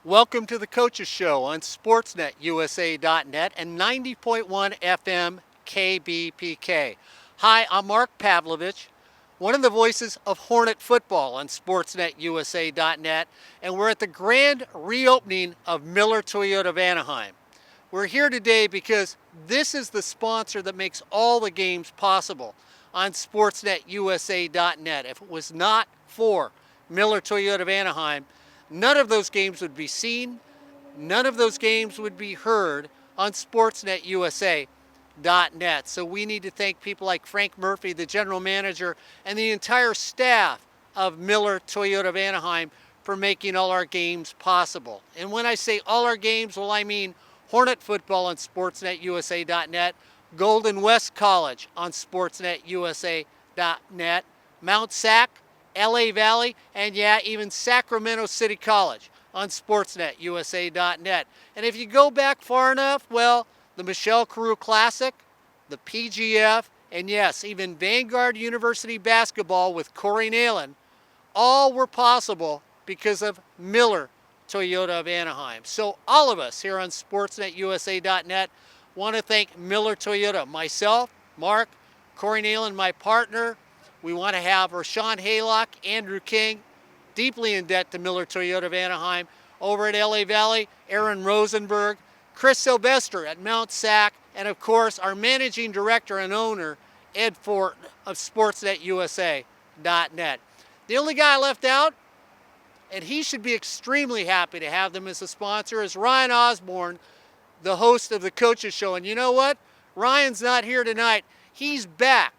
Welcome to the Coaches Show on SportsNetUSA.net and 90.1 FM KBPK. Hi, I'm Mark Pavlovich, one of the voices of Hornet football on SportsNetUSA.net, and we're at the grand reopening of Miller Toyota of Anaheim. We're here today because this is the sponsor that makes all the games possible on SportsNetUSA.net. If it was not for Miller Toyota of Anaheim, none of those games would be seen, none of those games would be heard on SportsNetUSA.net. So we need to thank people like Frank Murphy, the general manager, and the entire staff of Miller Toyota of Anaheim for making all our games possible. And when I say all our games, well, I mean Hornet football on SportsNetUSA.net, Golden West College on SportsNetUSA.net, Mount Sac, LA Valley, and yeah, even Sacramento City College on SportsNetUSA.net. And if you go back far enough, well, the Michelle Carew Classic, the PGF, and yes, even Vanguard University basketball with Corey Nalen, all were possible because of Miller Toyota of Anaheim. So all of us here on SportsNetUSA.net want to thank Miller Toyota, myself, Mark, Corey Nalen, my partner. We want to have Rashawn Haylock, Andrew King, deeply in debt to Miller Toyota of Anaheim. Over at LA Valley, Aaron Rosenberg, Chris Sylvester at Mount Sac, and of course our managing director and owner, Ed Fort of SportsNetUSA.net. The only guy left out, and he should be extremely happy to have them as a sponsor, is Ryan Osborn, the host of the Coaches Show. And you know what? Ryan's not here tonight. He's back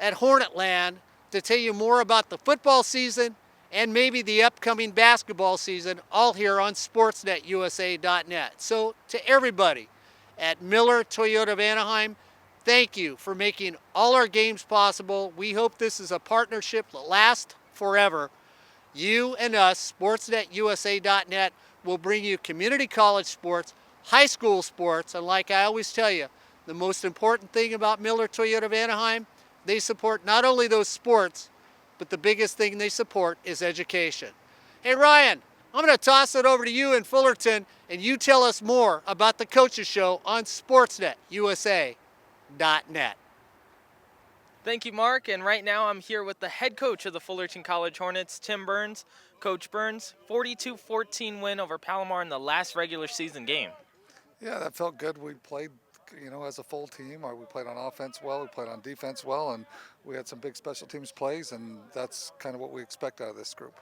at Hornetland to tell you more about the football season and maybe the upcoming basketball season, all here on SportsNetUSA.net. So to everybody at Miller Toyota of Anaheim, thank you for making all our games possible. We hope this is a partnership that lasts forever. You and us, SportsNetUSA.net, will bring you community college sports, high school sports, and like I always tell you, the most important thing about Miller Toyota of Anaheim, they support not only those sports, but the biggest thing they support is education. Hey Ryan, I'm going to toss it over to you in Fullerton, and you tell us more about the Coaches Show on SportsNetUSA.net. Thank you, Mark. And right now I'm here with the head coach of the Fullerton College Hornets, Tim Burns. Coach Burns, 42-14 win over Palomar in the last regular season game. Yeah, that felt good. We played, as a full team. We played on offense well, we played on defense well, and we had some big special teams plays, and that's kind of what we expect out of this group.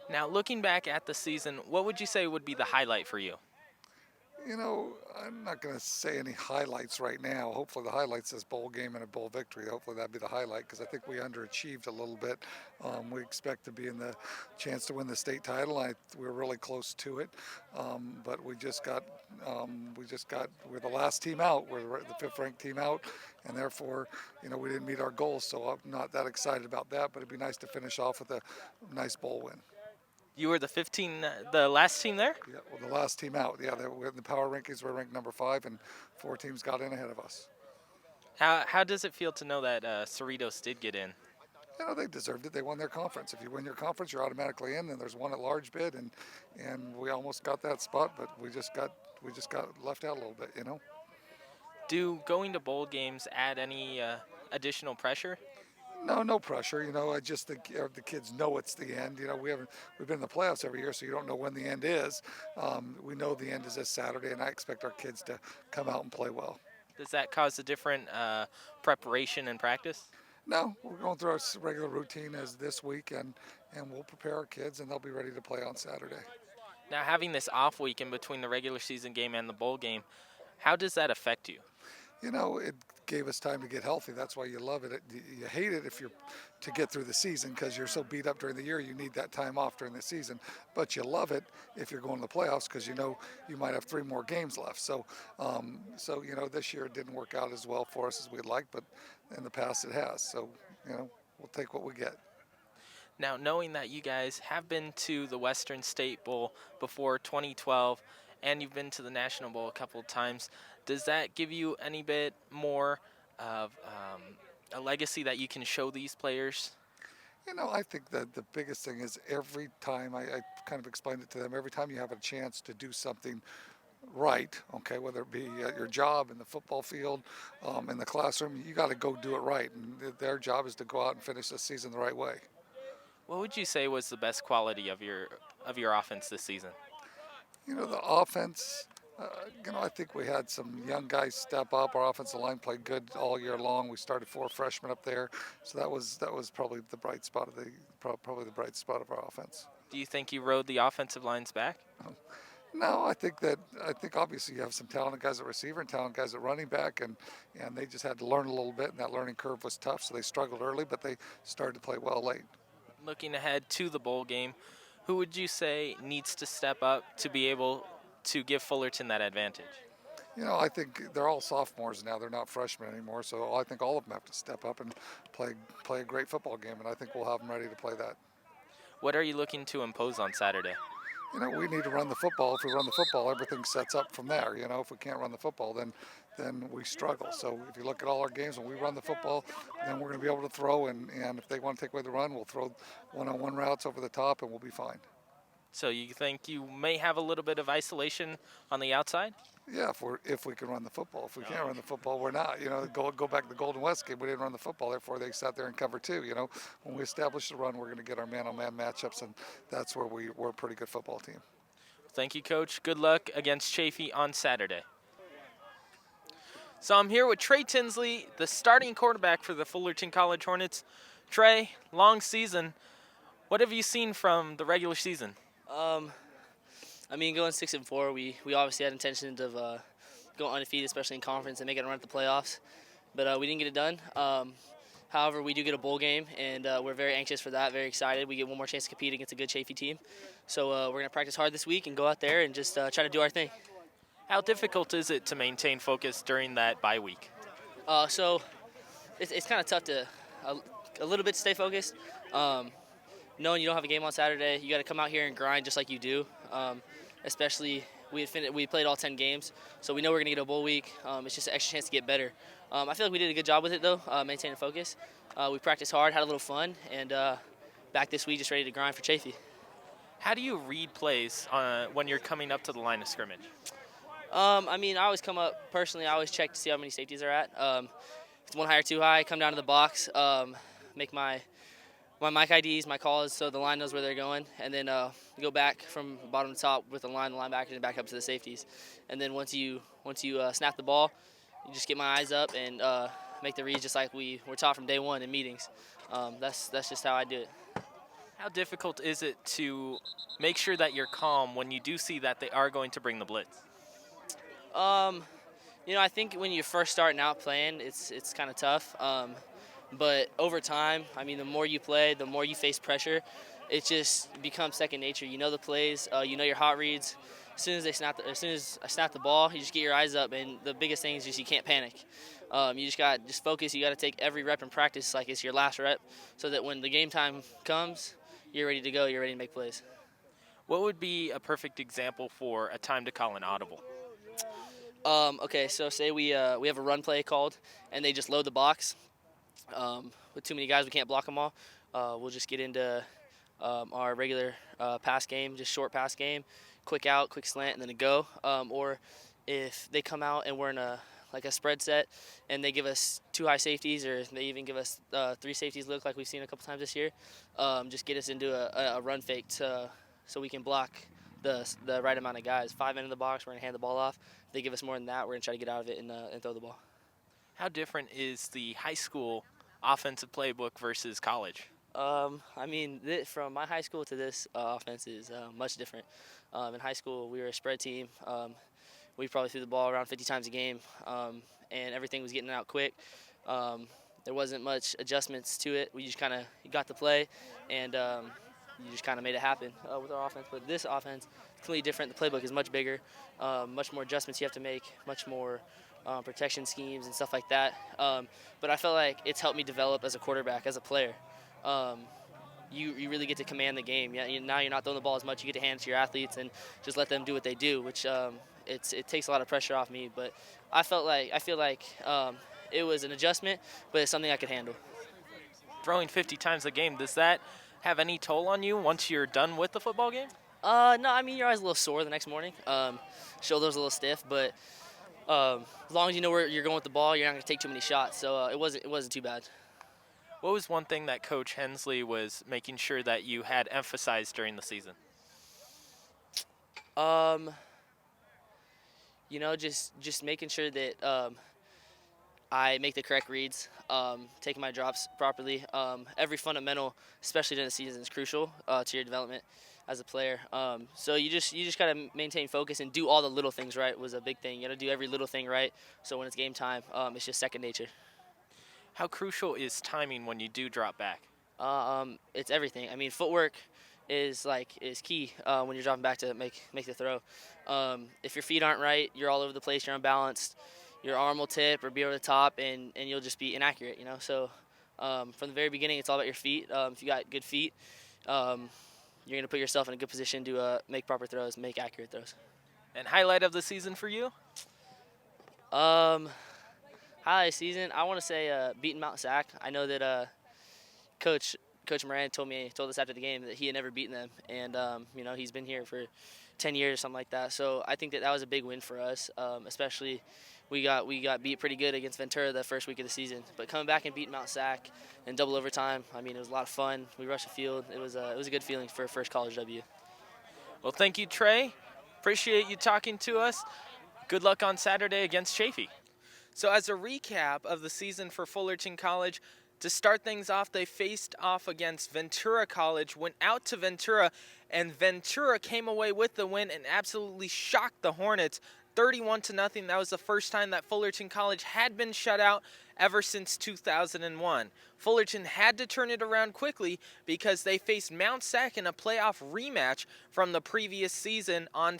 Now, looking back at the season, what would you say would be the highlight for you? I'm not going to say any highlights right now. Hopefully the highlight's this bowl game and a bowl victory. Hopefully that'd be the highlight because I think we underachieved a little bit. We expect to be in the chance to win the state title. We're really close to it, but we're the last team out. We're the fifth ranked team out, and therefore, we didn't meet our goals. So I'm not that excited about that, but it'd be nice to finish off with a nice bowl win. You were the last team there? Yeah, well, the last team out. Yeah, in the power rankings, we're ranked number 5, and 4 teams got in ahead of us. How does it feel to know that Cerritos did get in? They deserved it. They won their conference. If you win your conference, you're automatically in. And there's one at large bid, and we almost got that spot, but we just got left out a little bit. Do going to bowl games add any additional pressure? No pressure. I just think the kids know it's the end. We've been in the playoffs every year, so you don't know when the end is. We know the end is this Saturday, and I expect our kids to come out and play well. Does that cause a different preparation and practice? No, we're going through our regular routine as this week, and we'll prepare our kids, and they'll be ready to play on Saturday. Now, having this off week in between the regular season game and the bowl game, how does that affect you? It gave us time to get healthy. That's why you love it. You hate it if you're to get through the season because you're so beat up during the year. You need that time off during the season. But you love it if you're going to the playoffs because you might have 3 more games left. So this year it didn't work out as well for us as we'd like, but in the past it has. So we'll take what we get. Now, knowing that you guys have been to the Western State Bowl before 2012, and you've been to the National Bowl a couple of times, does that give you any bit more of a legacy that you can show these players? I think that the biggest thing is every time I kind of explained it to them, every time you have a chance to do something right, okay, whether it be at your job, in the football field, in the classroom, you got to go do it right. And their job is to go out and finish the season the right way. What would you say was the best quality of your offense this season? The offense, uh, I think we had some young guys step up. Our offensive line played good all year long. We started 4 freshmen up there, so that was probably the bright spot of probably the bright spot of our offense. Do you think you rode the offensive lines back? No, I think obviously you have some talented guys at receiver and talented guys at running back, and they just had to learn a little bit, and that learning curve was tough, so they struggled early, but they started to play well late. Looking ahead to the bowl game, who would you say needs to step up to be able to give Fullerton that advantage? I think they're all sophomores now. They're not freshmen anymore, so I think all of them have to step up and play a great football game, and I think we'll have them ready to play that. What are you looking to impose on Saturday? We need to run the football. If we run the football, everything sets up from there. If we can't run the football, then we struggle. So if you look at all our games, when we run the football, then we're going to be able to throw. And if they want to take away the run, we'll throw one-on-one routes over the top, and we'll be fine. So you think you may have a little bit of isolation on the outside? Yeah, if we can run the football. If we can't run the football, we're not. Go back to the Golden West game. We didn't run the football, therefore they sat there and cover two. When we establish the run, we're going to get our man-on-man matchups, and that's where we're a pretty good football team. Thank you, Coach. Good luck against Chaffee on Saturday. So I'm here with Trey Tinsley, the starting quarterback for the Fullerton College Hornets. Trey, long season. What have you seen from the regular season? Going 6-4, we obviously had intentions of going undefeated, especially in conference, and making a run at the playoffs. But we didn't get it done. However, we do get a bowl game, and we're very anxious for that, very excited. We get one more chance to compete against a good Chaffee team. So we're going to practice hard this week and go out there and just try to do our thing. How difficult is it to maintain focus during that bye week? So it's kind of tough to a little bit to stay focused. Knowing you don't have a game on Saturday, you got to come out here and grind just like you do. Especially we played all 10 games, so we know we're going to get a bowl week. It's just an extra chance to get better. I feel like we did a good job with it, though, maintaining focus. We practiced hard, had a little fun, and back this week just ready to grind for Chaffee. How do you read plays when you're coming up to the line of scrimmage? I always come up, personally, I always check to see how many safeties are at. If it's one high or two high, come down to the box, make my mic IDs, my calls, so the line knows where they're going, and then go back from bottom to top with the linebackers, and back up to the safeties. And then once you snap the ball, you just get my eyes up and make the reads just like we were taught from day one in meetings. That's just how I do it. How difficult is it to make sure that you're calm when you do see that they are going to bring the blitz? I think when you're first starting out playing, it's kind of tough. But over time, the more you play, the more you face pressure. It just becomes second nature. You know the plays, you know your hot reads. As soon as I snap the ball, you just get your eyes up, and the biggest thing is just you can't panic. You just got to focus. You got to take every rep in practice like it's your last rep, so that when the game time comes, you're ready to go. You're ready to make plays. What would be a perfect example for a time to call an audible? Okay, so say we have a run play called, and they just load the box. With too many guys, we can't block them all. We'll just get into our regular pass game, just short pass game, quick out, quick slant, and then a go. Or if they come out and we're in a spread set, and they give us 2 high safeties, or they even give us 3 safeties look like we've seen a couple times this year, just get us into a run fake so we can block the right amount of guys. 5 men in the box, we're going to hand the ball off. If they give us more than that, we're going to try to get out of it and throw the ball. How different is the high school offensive playbook versus college? From my high school to this offense is much different. In high school, we were a spread team. We probably threw the ball around 50 times a game, and everything was getting out quick. There wasn't much adjustments to it. We just kind of got the play, and you just kind of made it happen with our offense. But this offense is completely different. The playbook is much bigger, much more adjustments you have to make, much more protection schemes and stuff like that. But I felt like it's helped me develop as a quarterback, as a player. You really get to command the game. Now you're not throwing the ball as much. You get to hand it to your athletes and just let them do what they do, which it takes a lot of pressure off me. But I feel like it was an adjustment, but it's something I could handle. throwing 50 times a game. Does that have any toll on you once you're done with the football game? No, I mean, you're always a little sore the next morning. Shoulders a little stiff, but as long as you know where you're going with the ball, you're not going to take too many shots. So it wasn't too bad. What was one thing that Coach Hensley was making sure that you had emphasized during the season? Just making sure that I make the correct reads, taking my drops properly. Every fundamental, especially during the season, is crucial to your development as a player. So you just got to maintain focus and do all the little things right was a big thing. You got to do every little thing right. So when it's game time, it's just second nature. How crucial is timing when you do drop back? It's everything. I mean, footwork is key when you're dropping back to make the throw. If your feet aren't right, you're all over the place. You're unbalanced. Your arm will tip or be over the top, and you'll just be inaccurate. So from the very beginning, it's all about your feet. If you got good feet, you're gonna put yourself in a good position to make proper throws, make accurate throws. And highlight of the season for you? Highlight season, I want to say beating Mount Sac. I know that Coach Moran told us after the game that he had never beaten them, and he's been here for 10 years or something like that. So I think that was a big win for us, especially we got beat pretty good against Ventura the first week of the season. But coming back and beating Mount Sac in double overtime, I mean, it was a lot of fun. We rushed the field. It was a good feeling for a first college W. Well, thank you, Trey. Appreciate you talking to us. Good luck on Saturday against Chaffee. So as a recap of the season for Fullerton College, to start things off, they faced off against Ventura College, went out to Ventura, and Ventura came away with the win and absolutely shocked the Hornets, 31-0. That was the first time that Fullerton College had been shut out ever since 2001. Fullerton had to turn it around quickly because they faced Mount Sac in a playoff rematch from the previous season on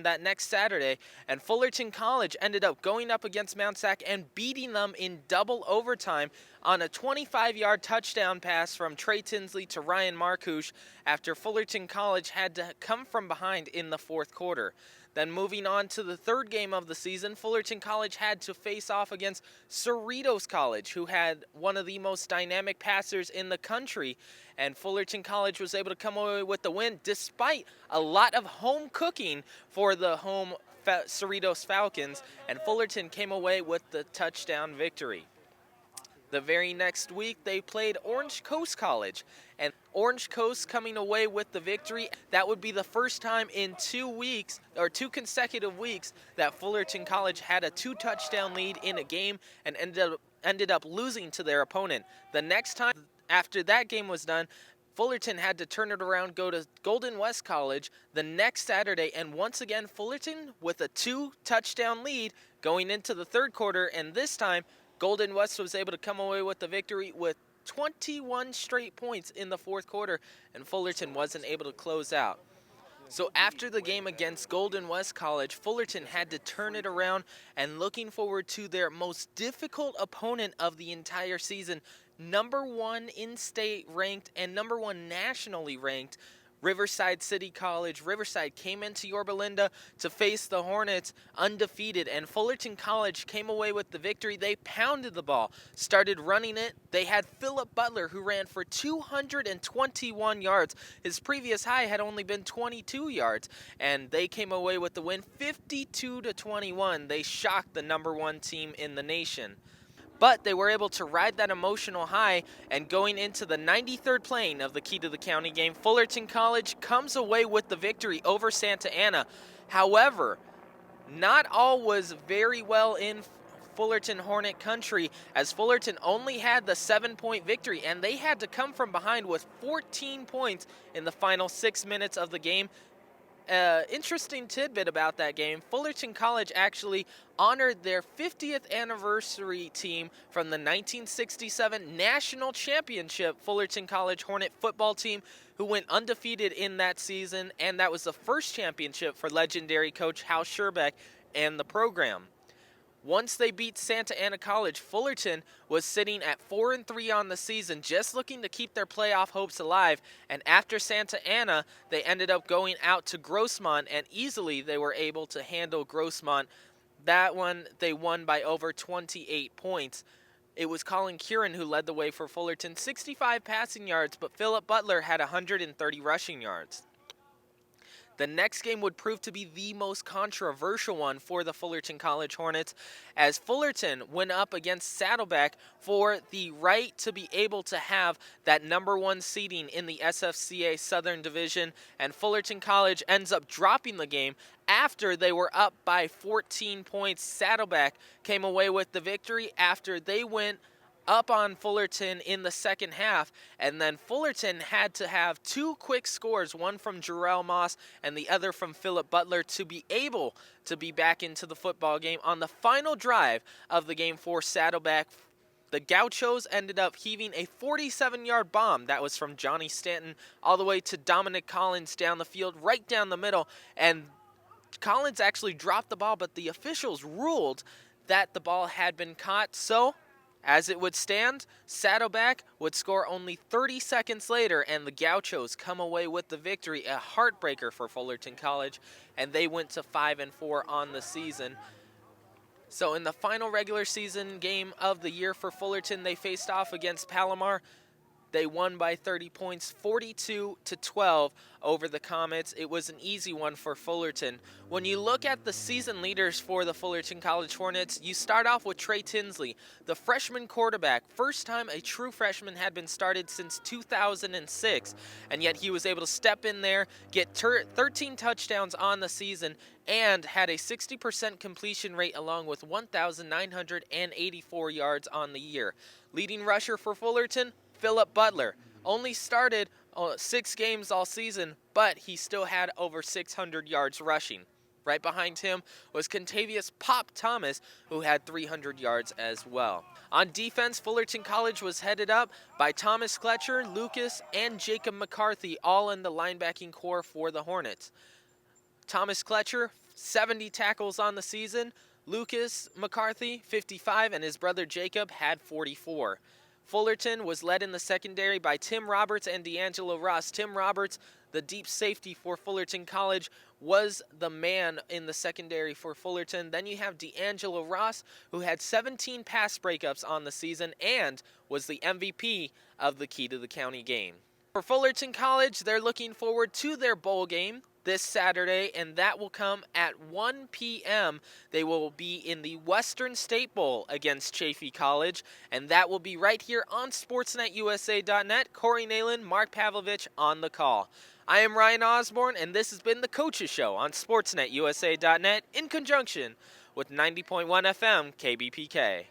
that next Saturday, and Fullerton College ended up going up against Mount Sac and beating them in double overtime on a 25-yard touchdown pass from Trey Tinsley to Ryan Marcouche after Fullerton College had to come from behind in the fourth quarter. Then moving on to the third game of the season, Fullerton College had to face off against Cerritos College, who had one of the most dynamic passers in the country. And Fullerton College was able to come away with the win despite a lot of home cooking for the home Cerritos Falcons. And Fullerton came away with the touchdown victory. The very next week, they played Orange Coast College, and Orange Coast coming away with the victory. That would be the first time in 2 consecutive weeks that Fullerton College had a 2-touchdown lead in a game and ended up losing to their opponent. The next time after that game was done, Fullerton had to turn it around, go to Golden West College the next Saturday, and once again, Fullerton with a 2-touchdown lead going into the third quarter, and this time, Golden West was able to come away with the victory with 21 straight points in the fourth quarter, and Fullerton wasn't able to close out. So after the game against Golden West College, Fullerton had to turn it around and looking forward to their most difficult opponent of the entire season, #1 in-state ranked and #1 nationally ranked Riverside City College. Riverside came into Yorba Linda to face the Hornets undefeated, and Fullerton College came away with the victory. They pounded the ball, started running it. They had Philip Butler, who ran for 221 yards. His previous high had only been 22 yards, and they came away with the win 52-21. They shocked the #1 team in the nation. But they were able to ride that emotional high, and going into the 93rd playing of the Key to the County game, Fullerton College comes away with the victory over Santa Ana. However, not all was very well in Fullerton Hornet country, as Fullerton only had the 7-point victory, and they had to come from behind with 14 points in the final 6 minutes of the game. Interesting tidbit about that game, Fullerton College actually honored their 50th anniversary team from the 1967 National Championship Fullerton College Hornet football team, who went undefeated in that season, and that was the first championship for legendary coach Hal Scherbeck and the program. Once they beat Santa Ana College, Fullerton was sitting at 4-3 on the season, just looking to keep their playoff hopes alive. And after Santa Ana, they ended up going out to Grossmont, and easily they were able to handle Grossmont. That one, they won by over 28 points. It was Colin Curran who led the way for Fullerton, 65 passing yards, but Philip Butler had 130 rushing yards. The next game would prove to be the most controversial one for the Fullerton College Hornets, as Fullerton went up against Saddleback for the right to be able to have that #1 seeding in the SFCA Southern Division, and Fullerton College ends up dropping the game after they were up by 14 points. Saddleback came away with the victory after they went up on Fullerton in the second half, and then Fullerton had to have 2 quick scores, one from Jarrell Moss and the other from Philip Butler, to be able to be back into the football game. On the final drive of the game for Saddleback, the Gauchos ended up heaving a 47-yard bomb that was from Johnny Stanton all the way to Dominic Collins down the field, right down the middle, and Collins actually dropped the ball, but the officials ruled that the ball had been caught. So as it would stand, Saddleback would score only 30 seconds later, and the Gauchos come away with the victory, a heartbreaker for Fullerton College, and they went to 5-4 on the season. So in the final regular season game of the year for Fullerton, they faced off against Palomar. They won by 30 points, 42-12 over the Comets. It was an easy one for Fullerton. When you look at the season leaders for the Fullerton College Hornets, you start off with Trey Tinsley, the freshman quarterback. First time a true freshman had been started since 2006, and yet he was able to step in there, get 13 touchdowns on the season, and had a 60% completion rate along with 1,984 yards on the year. Leading rusher for Fullerton, Philip Butler. Only started 6 games all season, but he still had over 600 yards rushing. Right behind him was Contavious Pop Thomas, who had 300 yards as well. On defense, Fullerton College was headed up by Thomas Kletcher, Lucas, and Jacob McCarthy, all in the linebacking core for the Hornets. Thomas Kletcher, 70 tackles on the season. Lucas McCarthy, 55, and his brother Jacob had 44. Fullerton was led in the secondary by Tim Roberts and D'Angelo Ross. Tim Roberts, the deep safety for Fullerton College, was the man in the secondary for Fullerton. Then you have D'Angelo Ross, who had 17 pass breakups on the season and was the MVP of the Key to the County game. For Fullerton College, they're looking forward to their bowl game this Saturday, and that will come at 1 p.m. They will be in the Western State Bowl against Chaffee College, and that will be right here on SportsNetUSA.net. Corey Nalen, Mark Pavlovich on the call. I am Ryan Osborn, and this has been the Coaches Show on SportsNetUSA.net in conjunction with 90.1 FM KBPK.